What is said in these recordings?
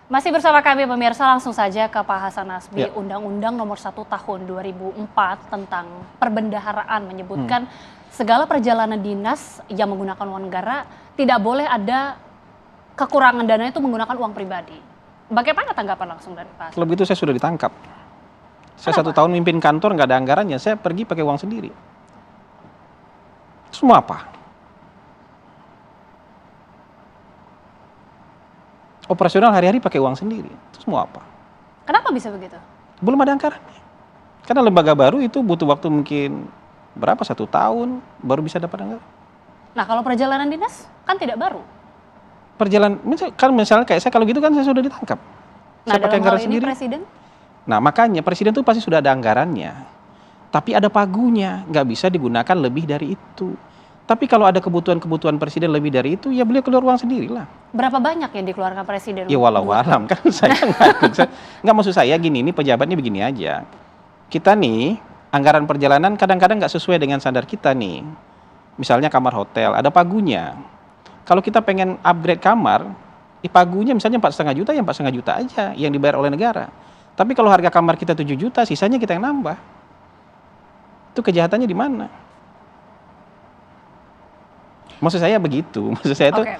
Masih bersama kami pemirsa, langsung saja ke Pak Hasan Nasbi. Ya. Undang-Undang Nomor 1 Tahun 2004 tentang perbendaharaan menyebutkan segala perjalanan dinas yang menggunakan uang negara tidak boleh ada kekurangan dana itu menggunakan uang pribadi. Bagaimana tanggapan langsung dari Pak Hasan? Kalau begitu saya sudah ditangkap. Saya 1 tahun mimpin kantor nggak ada anggarannya, saya pergi pakai uang sendiri. Terus mau apa? Operasional hari-hari pakai uang sendiri. Terus mau apa? Kenapa bisa begitu? Belum ada anggarannya. Karena lembaga baru itu butuh waktu mungkin berapa, 1 tahun baru bisa dapat anggaran. Nah, kalau perjalanan dinas kan tidak baru. Misalnya kayak saya, kalau gitu kan saya sudah ditangkap. Nah, Saya pakai dalam hal anggaran ini sendiri. Presiden? Nah, makanya Presiden itu pasti sudah ada anggarannya. Tapi ada pagunya, nggak bisa digunakan lebih dari itu. Tapi kalau ada kebutuhan Presiden lebih dari itu, ya beliau keluar uang sendiri lah. Berapa banyak yang dikeluarkan Presiden? Ya walau alam kan saya nggak maksud saya gini, ini pejabatnya begini aja. Kita nih anggaran perjalanan kadang-kadang nggak sesuai dengan standar kita nih. Misalnya kamar hotel ada pagunya. Kalau kita pengen upgrade kamar, pagunya misalnya 4,5 juta, ya 4,5 juta aja yang dibayar oleh negara. Tapi kalau harga kamar kita 7 juta, sisanya kita yang nambah. Itu kejahatannya di mana? Maksud saya begitu. Maksud saya itu. Oke.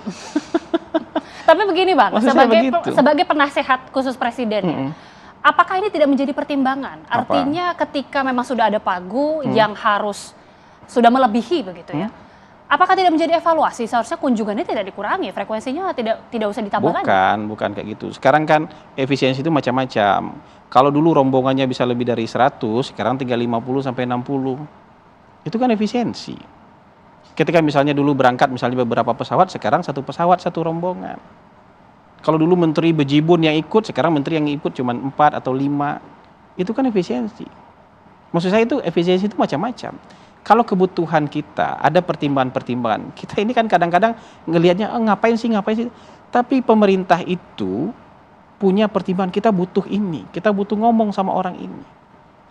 Tapi begini Bang, Maksud saya begitu. sebagai penasehat khusus Presiden ya, apakah ini tidak menjadi pertimbangan? Artinya ketika memang sudah ada pagu yang harus sudah melebihi begitu ya, apakah tidak menjadi evaluasi? Seharusnya kunjungannya tidak dikurangi, frekuensinya tidak usah ditambah lagi. Bukan kayak gitu. Sekarang kan efisiensi itu macam-macam. Kalau dulu rombongannya bisa lebih dari 100, sekarang tinggal 50 sampai 60. Itu kan efisiensi. Ketika misalnya dulu berangkat misalnya beberapa pesawat, sekarang 1 pesawat 1 rombongan. Kalau dulu menteri bejibun yang ikut, sekarang menteri yang ikut cuma 4 atau 5. Itu kan efisiensi. Maksud saya itu efisiensi itu macam-macam. Kalau kebutuhan kita, ada pertimbangan-pertimbangan. Kita ini kan kadang-kadang ngelihatnya, ngapain sih. Tapi pemerintah itu punya pertimbangan, kita butuh ini. Kita butuh ngomong sama orang ini.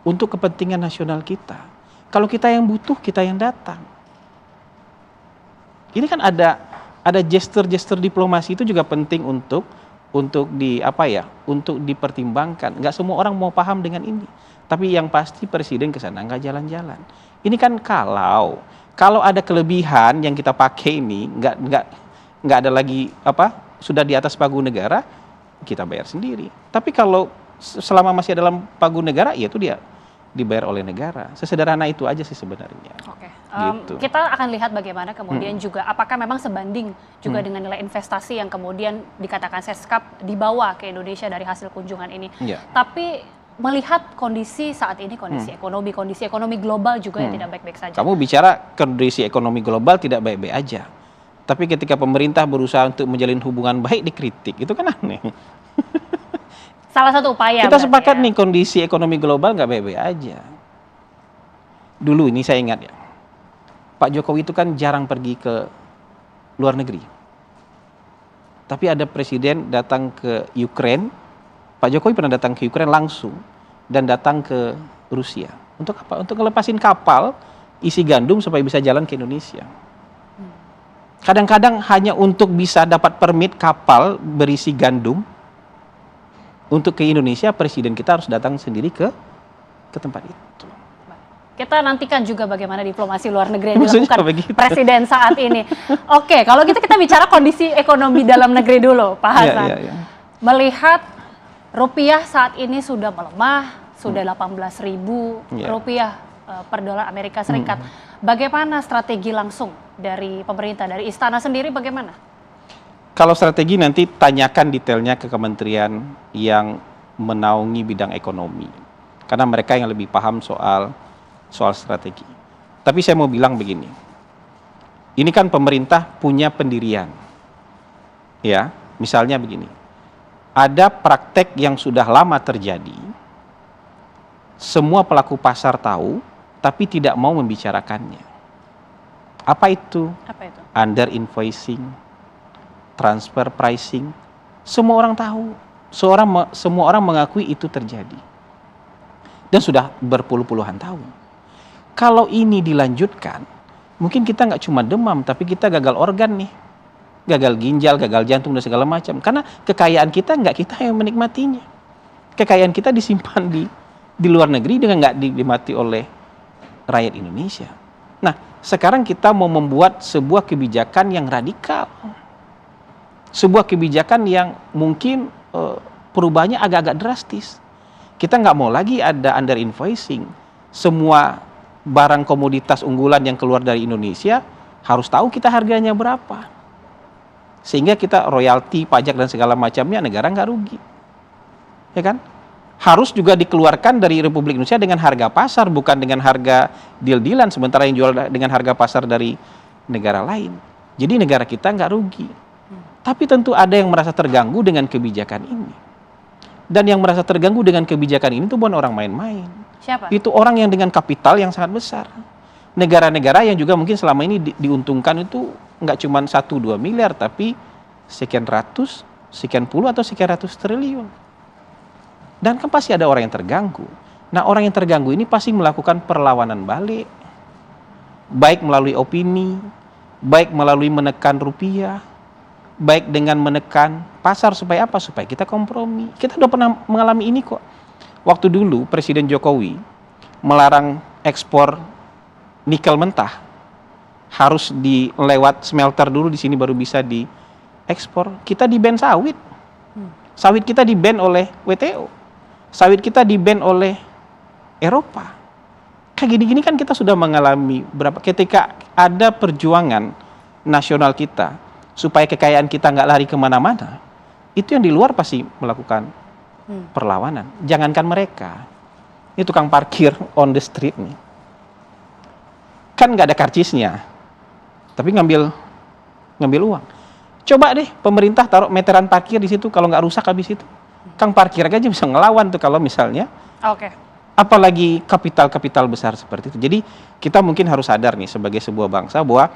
Untuk kepentingan nasional kita. Kalau kita yang butuh, kita yang datang. Ini kan ada gestur-gestur diplomasi itu juga penting untuk dipertimbangkan. Nggak semua orang mau paham dengan ini. Tapi yang pasti Presiden ke sana nggak jalan-jalan. Ini kan kalau ada kelebihan yang kita pakai ini nggak ada lagi sudah di atas pagu negara, kita bayar sendiri. Tapi kalau selama masih dalam pagu negara, ya itu dia dibayar oleh negara. Sesederhana itu aja sih sebenarnya. Oke. Gitu. Kita akan lihat bagaimana kemudian juga apakah memang sebanding juga dengan nilai investasi yang kemudian dikatakan Seskap dibawa ke Indonesia dari hasil kunjungan ini. Ya. Tapi melihat kondisi saat ini, kondisi ekonomi global juga yang tidak baik-baik saja. Kamu bicara kondisi ekonomi global tidak baik-baik aja. Tapi ketika pemerintah berusaha untuk menjalin hubungan baik dikritik, itu kan aneh. Salah satu upaya. Kita sepakat nih kondisi ekonomi global nggak baik-baik aja. Dulu ini saya ingat ya, Pak Jokowi itu kan jarang pergi ke luar negeri. Tapi ada presiden datang ke Ukraina, Pak Jokowi pernah datang ke Ukraina langsung dan datang ke Rusia. Untuk apa? Untuk ngelepasin kapal isi gandum supaya bisa jalan ke Indonesia. Kadang-kadang hanya untuk bisa dapat permit kapal berisi gandum untuk ke Indonesia, presiden kita harus datang sendiri ke tempat itu. Kita nantikan juga bagaimana diplomasi luar negeri yang dilakukan begitu. Presiden saat ini. Oke, kalau kita bicara kondisi ekonomi dalam negeri dulu, Pak Hasan. Ya. Melihat rupiah saat ini sudah melemah, sudah 18.000 rupiah per dolar Amerika Serikat. Bagaimana strategi langsung dari pemerintah, dari istana sendiri bagaimana? Kalau strategi nanti tanyakan detailnya ke kementerian yang menaungi bidang ekonomi. Karena mereka yang lebih paham soal strategi. Tapi saya mau bilang begini. Ini kan pemerintah punya pendirian. Ya, misalnya begini. Ada praktek yang sudah lama terjadi. Semua pelaku pasar tahu, tapi tidak mau membicarakannya. Apa itu? Under invoicing, transfer pricing, semua orang tahu, semua orang mengakui itu terjadi, dan sudah berpuluh-puluhan tahun. Kalau ini dilanjutkan, mungkin kita nggak cuma demam, tapi kita gagal organ nih. gagal ginjal, gagal jantung dan segala macam. Karena kekayaan kita nggak kita yang menikmatinya. Kekayaan kita disimpan di luar negeri dengan nggak dinikmati oleh rakyat Indonesia. Nah, sekarang kita mau membuat sebuah kebijakan yang radikal. Sebuah kebijakan yang mungkin perubahannya agak-agak drastis. Kita nggak mau lagi ada under invoicing. Semua barang komoditas unggulan yang keluar dari Indonesia harus tahu kita harganya berapa. Sehingga kita royalti, pajak dan segala macamnya negara nggak rugi. Ya kan? Harus juga dikeluarkan dari Republik Indonesia dengan harga pasar, bukan dengan harga deal-dealan, sementara yang jual dengan harga pasar dari negara lain. Jadi negara kita nggak rugi. Tapi tentu ada yang merasa terganggu dengan kebijakan ini. Dan yang merasa terganggu dengan kebijakan ini itu bukan orang main-main. Siapa? Itu orang yang dengan kapital yang sangat besar. Negara-negara yang juga mungkin selama ini diuntungkan itu nggak cuma 1-2 miliar, tapi sekian ratus, sekian puluh atau sekian ratus triliun. Dan kan pasti ada orang yang terganggu. Nah, orang yang terganggu ini pasti melakukan perlawanan balik. Baik melalui opini, baik melalui menekan rupiah, baik dengan menekan pasar supaya apa? Supaya kita kompromi. Kita udah pernah mengalami ini kok. Waktu dulu Presiden Jokowi melarang ekspor nikel mentah. Harus lewat smelter dulu di sini baru bisa diekspor. Kita di ban sawit. Sawit kita di ban oleh WTO. Sawit kita di-ban oleh Eropa. Kayak gini-gini kan kita sudah mengalami ketika ada perjuangan nasional kita supaya kekayaan kita nggak lari kemana-mana, itu yang di luar pasti melakukan perlawanan. Jangankan mereka, ini tukang parkir on the street nih, kan nggak ada karcisnya, tapi ngambil uang. Coba deh pemerintah taruh meteran parkir di situ, kalau nggak rusak habis itu. Kang parkir aja bisa ngelawan tuh kalau misalnya. Oke. Apalagi kapital-kapital besar seperti itu. Jadi kita mungkin harus sadar nih sebagai sebuah bangsa bahwa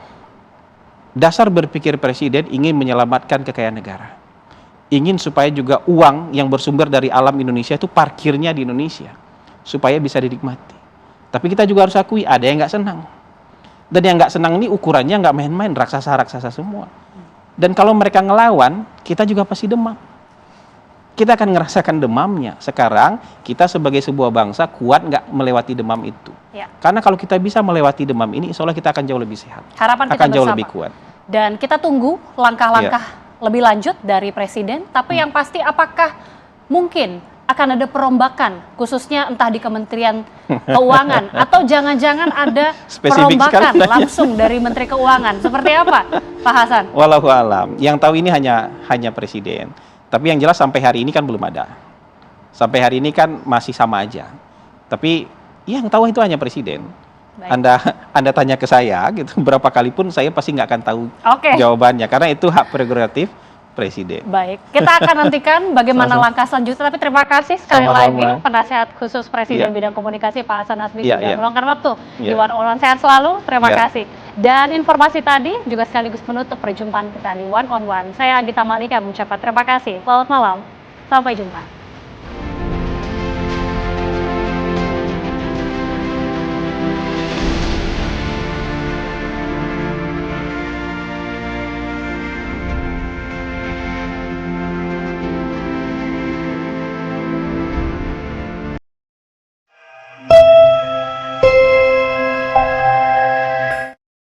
dasar berpikir presiden ingin menyelamatkan kekayaan negara. Ingin supaya juga uang yang bersumber dari alam Indonesia itu parkirnya di Indonesia. Supaya bisa dinikmati. Tapi kita juga harus akui ada yang nggak senang. Dan yang nggak senang ini ukurannya nggak main-main, raksasa-raksasa semua. Dan kalau mereka ngelawan, kita juga pasti demam. Kita akan ngerasakan demamnya. Sekarang kita sebagai sebuah bangsa kuat nggak melewati demam itu. Ya. Karena kalau kita bisa melewati demam ini, insya Allah kita akan jauh lebih sehat. Harapan kita akan jauh bersama. lebih kuat. Dan kita tunggu langkah-langkah lebih lanjut dari Presiden. Tapi yang pasti apakah mungkin akan ada perombakan, khususnya entah di Kementerian Keuangan, atau jangan-jangan ada perombakan langsung dari Menteri Keuangan. Seperti apa, Pak Hasan? Wallahu alam. Yang tahu ini hanya Presiden. Tapi yang jelas sampai hari ini kan belum ada. Sampai hari ini kan masih sama aja. Tapi yang tahu itu hanya Presiden. Baik. Anda tanya ke saya gitu, berapa kali pun saya pasti nggak akan tahu jawabannya. Karena itu hak prerogatif Presiden. Baik, kita akan nantikan bagaimana langkah selanjutnya. Tapi terima kasih sekali lagi Penasehat Khusus Presiden Bidang Komunikasi Pak Hasan Hasbi sudah meluangkan waktu di One on One. Sehat selalu, terima kasih. Dan informasi tadi juga sekaligus menutup perjumpaan kita di One on One. Saya Adita Malika mengucapkan terima kasih. Selamat malam, sampai jumpa.